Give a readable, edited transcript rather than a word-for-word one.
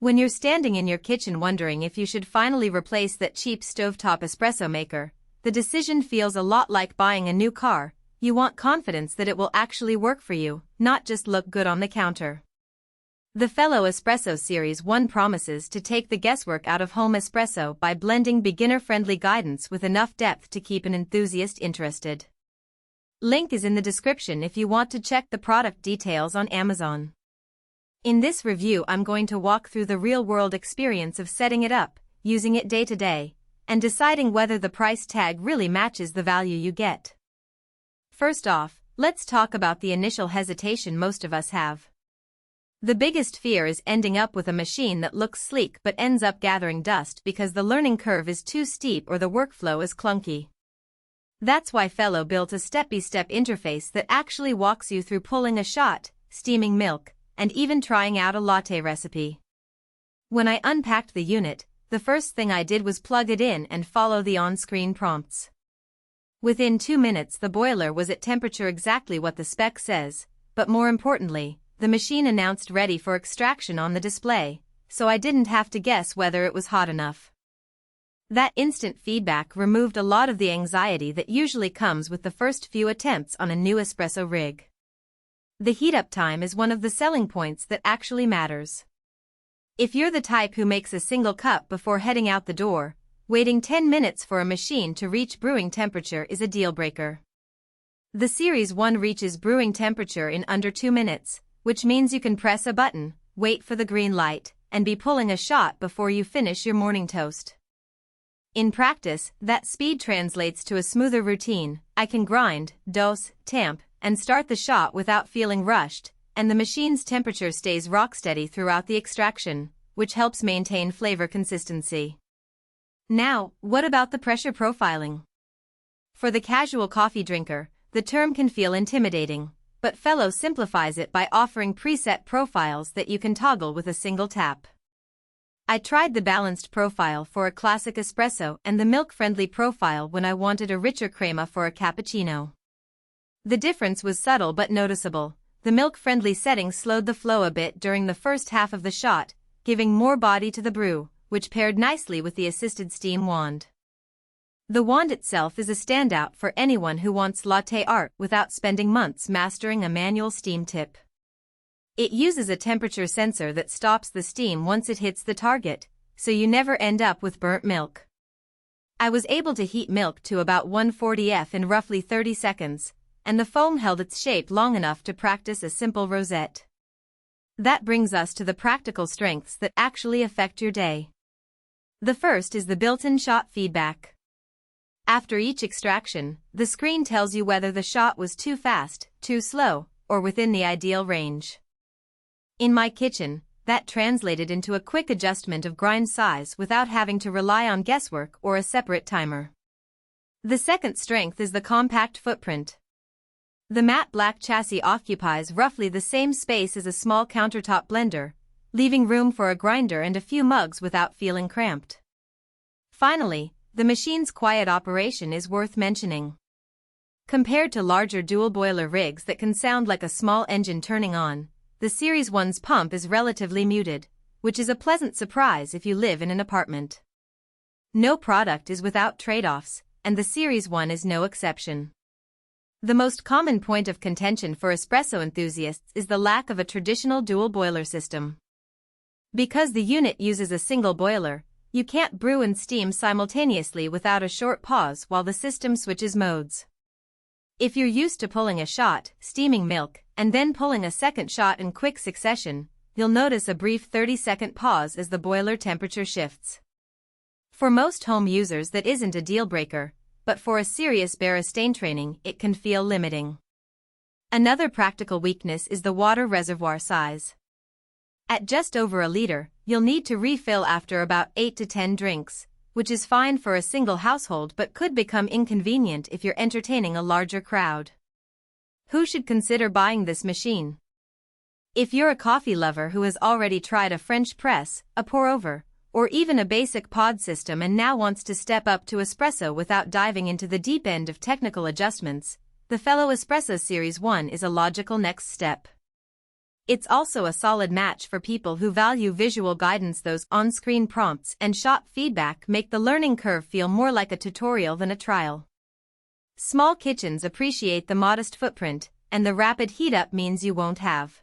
When you're standing in your kitchen wondering if you should finally replace that cheap stovetop espresso maker, the decision feels a lot like buying a new car. You want confidence that it will actually work for you, not just look good on the counter. The fellow Espresso Series 1 promises to take the guesswork out of home espresso by blending beginner-friendly guidance with enough depth to keep an enthusiast interested. Link is in the description if you want to check the product details on Amazon. In this review, I'm going to walk through the real-world experience of setting it up, using it day to day, and deciding whether the price tag really matches the value you get. First off, let's talk about the initial hesitation most of us have. The biggest fear is ending up with a machine that looks sleek but ends up gathering dust because the learning curve is too steep or the workflow is clunky. That's why Fellow built a step-by-step interface that actually walks you through pulling a shot, steaming milk, and even trying out a latte recipe. When I unpacked the unit, the first thing I did was plug it in and follow the on-screen prompts. Within 2 minutes the boiler was at temperature exactly what the spec says, but more importantly, the machine announced ready for extraction on the display, so I didn't have to guess whether it was hot enough. That instant feedback removed a lot of the anxiety that usually comes with the first few attempts on a new espresso rig. The heat-up time is one of the selling points that actually matters. If you're the type who makes a single cup before heading out the door, waiting 10 minutes for a machine to reach brewing temperature is a deal-breaker. The Series 1 reaches brewing temperature in under 2 minutes, which means you can press a button, wait for the green light, and be pulling a shot before you finish your morning toast. In practice, that speed translates to a smoother routine. I can grind, dose, tamp, and start the shot without feeling rushed, and the machine's temperature stays rock-steady throughout the extraction, which helps maintain flavor consistency. Now, what about the pressure profiling? For the casual coffee drinker, the term can feel intimidating, but Fellow simplifies it by offering preset profiles that you can toggle with a single tap. I tried the balanced profile for a classic espresso and the milk-friendly profile when I wanted a richer crema for a cappuccino. The difference was subtle but noticeable. The milk-friendly setting slowed the flow a bit during the first half of the shot, giving more body to the brew, which paired nicely with the assisted steam wand. The wand itself is a standout for anyone who wants latte art without spending months mastering a manual steam tip. It uses a temperature sensor that stops the steam once it hits the target, so you never end up with burnt milk. I was able to heat milk to about 140 F in roughly 30 seconds, and the foam held its shape long enough to practice a simple rosette. That brings us to the practical strengths that actually affect your day. The first is the built-in shot feedback. After each extraction, the screen tells you whether the shot was too fast, too slow, or within the ideal range. In my kitchen, that translated into a quick adjustment of grind size without having to rely on guesswork or a separate timer. The second strength is the compact footprint. The matte black chassis occupies roughly the same space as a small countertop blender, leaving room for a grinder and a few mugs without feeling cramped. Finally, the machine's quiet operation is worth mentioning. Compared to larger dual-boiler rigs that can sound like a small engine turning on, the Series 1's pump is relatively muted, which is a pleasant surprise if you live in an apartment. No product is without trade-offs, and the Series 1 is no exception. The most common point of contention for espresso enthusiasts is the lack of a traditional dual boiler system. Because the unit uses a single boiler, you can't brew and steam simultaneously without a short pause while the system switches modes. If you're used to pulling a shot, steaming milk, and then pulling a second shot in quick succession, you'll notice a brief 30-second pause as the boiler temperature shifts. For most home users that isn't a deal-breaker, but for a serious barista training it can feel limiting. Another practical weakness is the water reservoir size. At just over a liter, you'll need to refill after about 8 to 10 drinks, which is fine for a single household but could become inconvenient if you're entertaining a larger crowd. Who should consider buying this machine? If you're a coffee lover who has already tried a French press, a pour-over, or even a basic pod system and now wants to step up to espresso without diving into the deep end of technical adjustments, the fellow Espresso Series 1 is a logical next step. It's also a solid match for people who value visual guidance. Those on-screen prompts and shop feedback make the learning curve feel more like a tutorial than a trial. Small kitchens appreciate the modest footprint, and the rapid heat-up means you won't have